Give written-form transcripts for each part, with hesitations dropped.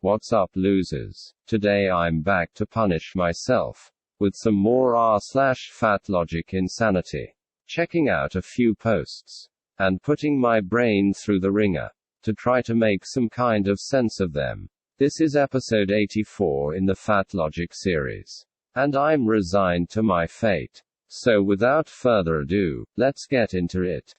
What's up, losers? Today I'm back to punish myself with some more r/fatlogic insanity. Checking out a few posts and putting my brain through the ringer to try to make some kind of sense of them. This is episode 84 in the fatlogic series, and I'm resigned to my fate. So without further ado, let's get into it.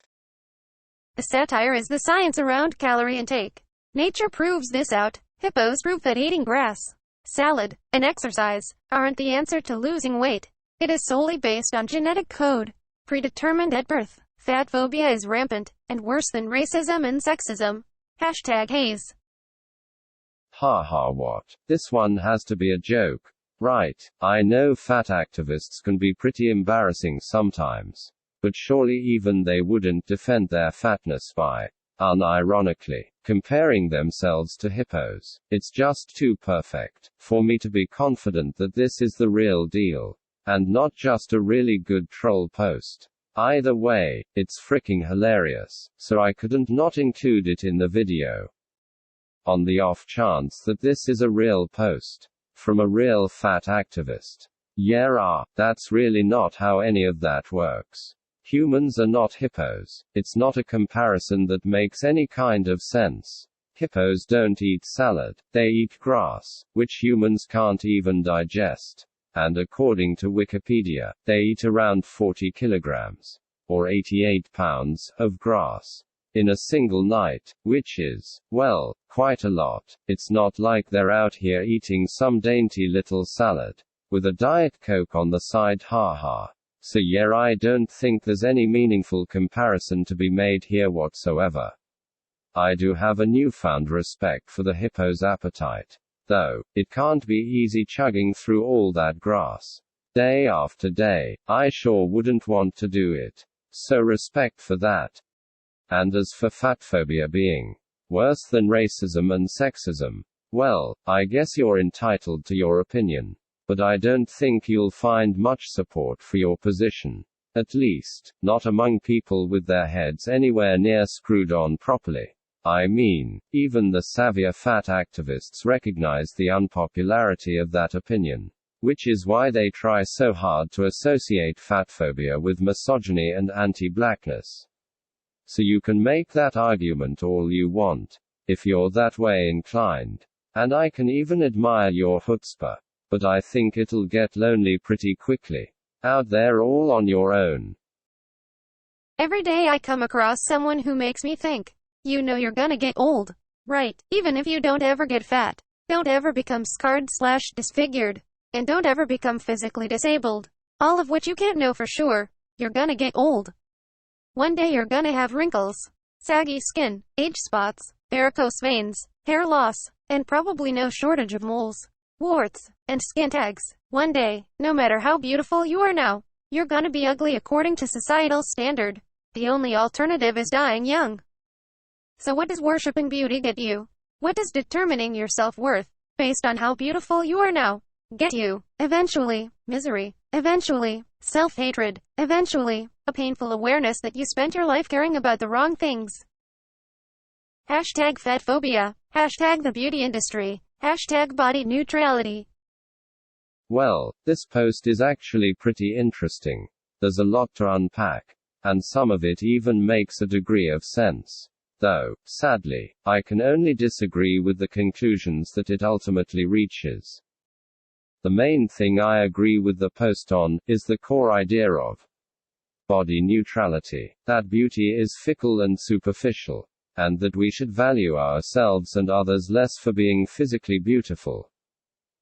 A satire is the science around calorie intake. Nature proves this out. Hippos prove that eating grass, salad, and exercise aren't the answer to losing weight. It is solely based on genetic code, predetermined at birth. Fat phobia is rampant, and worse than racism and sexism. #Haze. Haha, what? This one has to be a joke. Right, I know fat activists can be pretty embarrassing sometimes, but surely even they wouldn't defend their fatness by, unironically, comparing themselves to hippos. It's just too perfect for me to be confident that this is the real deal, and not just a really good troll post. Either way, it's freaking hilarious, so I couldn't not include it in the video. On the off chance that this is a real post from a real fat activist. Yeah, that's really not how any of that works. Humans are not hippos. It's not a comparison that makes any kind of sense. Hippos don't eat salad, they eat grass, which humans can't even digest. And according to Wikipedia, they eat around 40 kilograms, or 88 pounds, of grass in a single night, which is, well, quite a lot. It's not like they're out here eating some dainty little salad with a Diet Coke on the side, haha. So yeah, I don't think there's any meaningful comparison to be made here whatsoever. I do have a newfound respect for the hippo's appetite, though. It can't be easy chugging through all that grass day after day. I sure wouldn't want to do it. So respect for that. And as for fatphobia being worse than racism and sexism, well, I guess you're entitled to your opinion, but I don't think you'll find much support for your position. At least, not among people with their heads anywhere near screwed on properly. I mean, even the savvier fat activists recognize the unpopularity of that opinion, which is why they try so hard to associate fatphobia with misogyny and anti-blackness. So you can make that argument all you want, if you're that way inclined. And I can even admire your chutzpah. But I think it'll get lonely pretty quickly out there all on your own. Every day I come across someone who makes me think, you know you're gonna get old, right? Even if you don't ever get fat, don't ever become scarred/disfigured, and don't ever become physically disabled, all of which you can't know for sure, you're gonna get old. One day you're gonna have wrinkles, saggy skin, age spots, varicose veins, hair loss, and probably no shortage of moles, warts, and skin tags. One day, no matter how beautiful you are now, you're gonna be ugly according to societal standard. The only alternative is dying young. So what does worshipping beauty get you? What does determining your self-worth, based on how beautiful you are now, get you? Eventually, misery. Eventually, self-hatred. Eventually, a painful awareness that you spent your life caring about the wrong things. #fatphobia. #the beauty industry. #body neutrality. Well, this post is actually pretty interesting. There's a lot to unpack, and some of it even makes a degree of sense. Though, sadly, I can only disagree with the conclusions that it ultimately reaches. The main thing I agree with the post on is the core idea of body neutrality, that beauty is fickle and superficial, and that we should value ourselves and others less for being physically beautiful,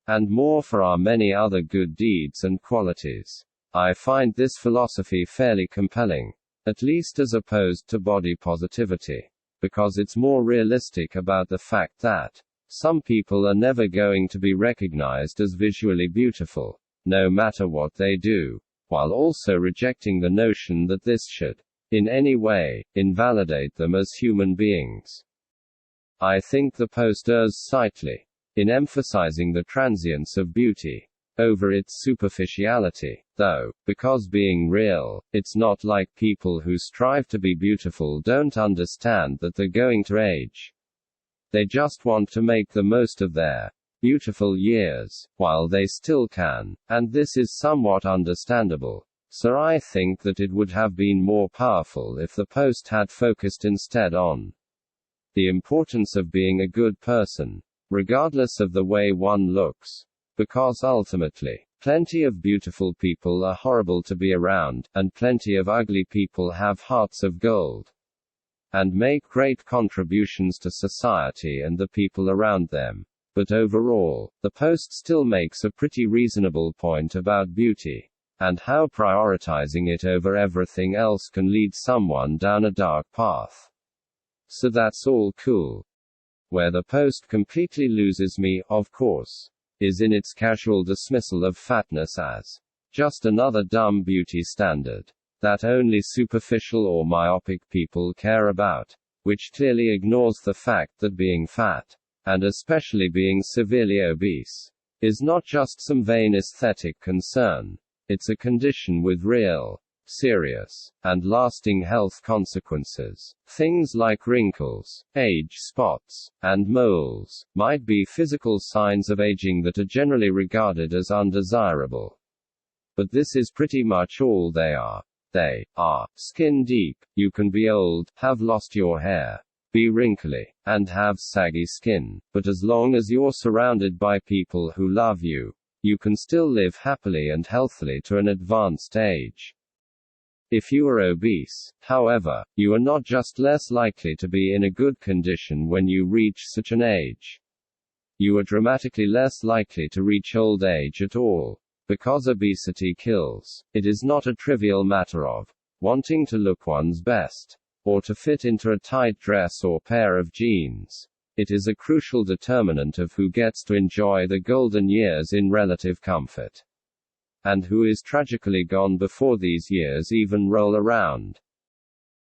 and more for our many other good deeds and qualities. I find this philosophy fairly compelling, at least as opposed to body positivity, because it's more realistic about the fact that some people are never going to be recognized as visually beautiful, no matter what they do, while also rejecting the notion that this should, in any way, invalidate them as human beings. I think the post errs slightly in emphasizing the transience of beauty over its superficiality, though, because being real, it's not like people who strive to be beautiful don't understand that they're going to age. They just want to make the most of their beautiful years, while they still can, and this is somewhat understandable. So I think that it would have been more powerful if the post had focused instead on the importance of being a good person, regardless of the way one looks. Because ultimately, plenty of beautiful people are horrible to be around, and plenty of ugly people have hearts of gold and make great contributions to society and the people around them. But overall, the post still makes a pretty reasonable point about beauty, and how prioritizing it over everything else can lead someone down a dark path. So that's all cool. Where the post completely loses me, of course, is in its casual dismissal of fatness as just another dumb beauty standard that only superficial or myopic people care about, which clearly ignores the fact that being fat, and especially being severely obese, is not just some vain aesthetic concern. It's a condition with real, serious, and lasting health consequences. Things like wrinkles, age spots, and moles might be physical signs of aging that are generally regarded as undesirable. But this is pretty much all they are. They are skin deep. You can be old, have lost your hair, be wrinkly, and have saggy skin, but as long as you're surrounded by people who love you, you can still live happily and healthily to an advanced age. If you are obese, however, you are not just less likely to be in a good condition when you reach such an age. You are dramatically less likely to reach old age at all. Because obesity kills. It is not a trivial matter of wanting to look one's best, or to fit into a tight dress or pair of jeans. It is a crucial determinant of who gets to enjoy the golden years in relative comfort, and who is tragically gone before these years even roll around.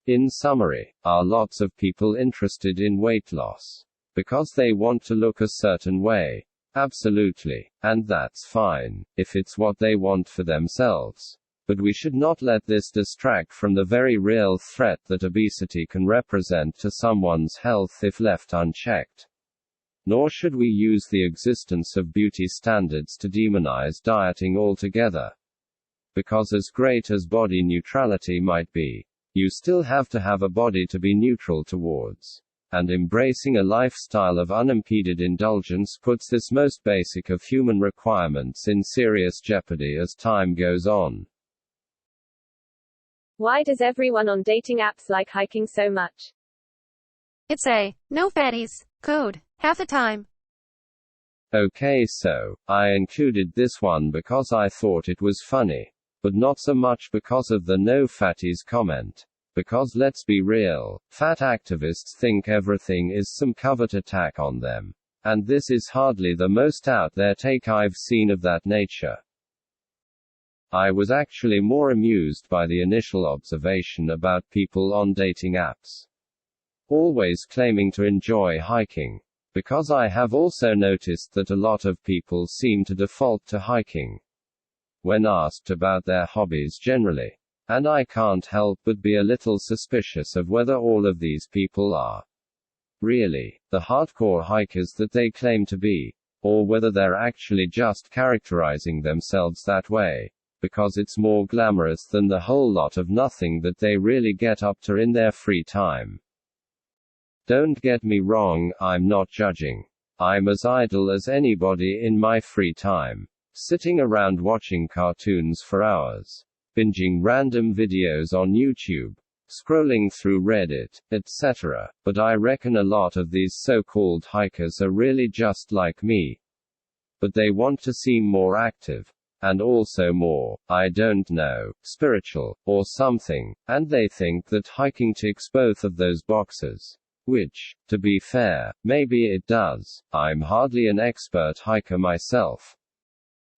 In summary, are lots of people interested in weight loss because they want to look a certain way? Absolutely. And that's fine, if it's what they want for themselves. But we should not let this distract from the very real threat that obesity can represent to someone's health if left unchecked. Nor should we use the existence of beauty standards to demonize dieting altogether. Because as great as body neutrality might be, you still have to have a body to be neutral towards. And embracing a lifestyle of unimpeded indulgence puts this most basic of human requirements in serious jeopardy as time goes on. Why does everyone on dating apps like hiking so much? It's a no fatties code, half the time. Okay, so I included this one because I thought it was funny, but not so much because of the no fatties comment. Because let's be real, fat activists think everything is some covert attack on them. And this is hardly the most out there take I've seen of that nature. I was actually more amused by the initial observation about people on dating apps always claiming to enjoy hiking. Because I have also noticed that a lot of people seem to default to hiking when asked about their hobbies generally. And I can't help but be a little suspicious of whether all of these people are really the hardcore hikers that they claim to be, or whether they're actually just characterizing themselves that way, because it's more glamorous than the whole lot of nothing that they really get up to in their free time. Don't get me wrong, I'm not judging. I'm as idle as anybody in my free time, sitting around watching cartoons for hours, binging random videos on YouTube, scrolling through Reddit, etc. But I reckon a lot of these so-called hikers are really just like me. But they want to seem more active, and also more, I don't know, spiritual, or something, and they think that hiking ticks both of those boxes. Which, to be fair, maybe it does. I'm hardly an expert hiker myself.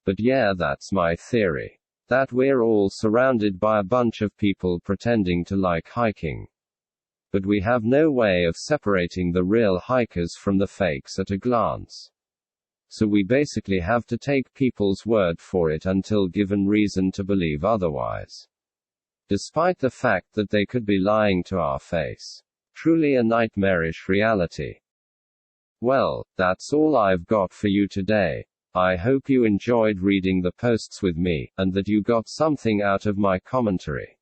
But yeah, that's my theory. That we're all surrounded by a bunch of people pretending to like hiking. But we have no way of separating the real hikers from the fakes at a glance. So we basically have to take people's word for it until given reason to believe otherwise. Despite the fact that they could be lying to our face. Truly a nightmarish reality. Well, that's all I've got for you today. I hope you enjoyed reading the posts with me, and that you got something out of my commentary.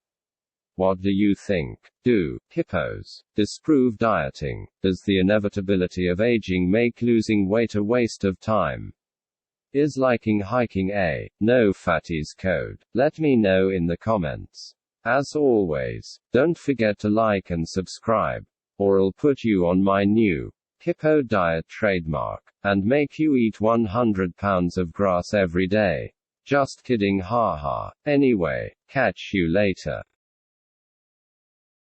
What do you think? Do hippos disprove dieting? Does the inevitability of aging make losing weight a waste of time? Is liking hiking a no fatties code? Let me know in the comments. As always, don't forget to like and subscribe, or I'll put you on my new hippo diet trademark, and make you eat 100 pounds of grass every day. Just kidding, haha. Anyway, catch you later.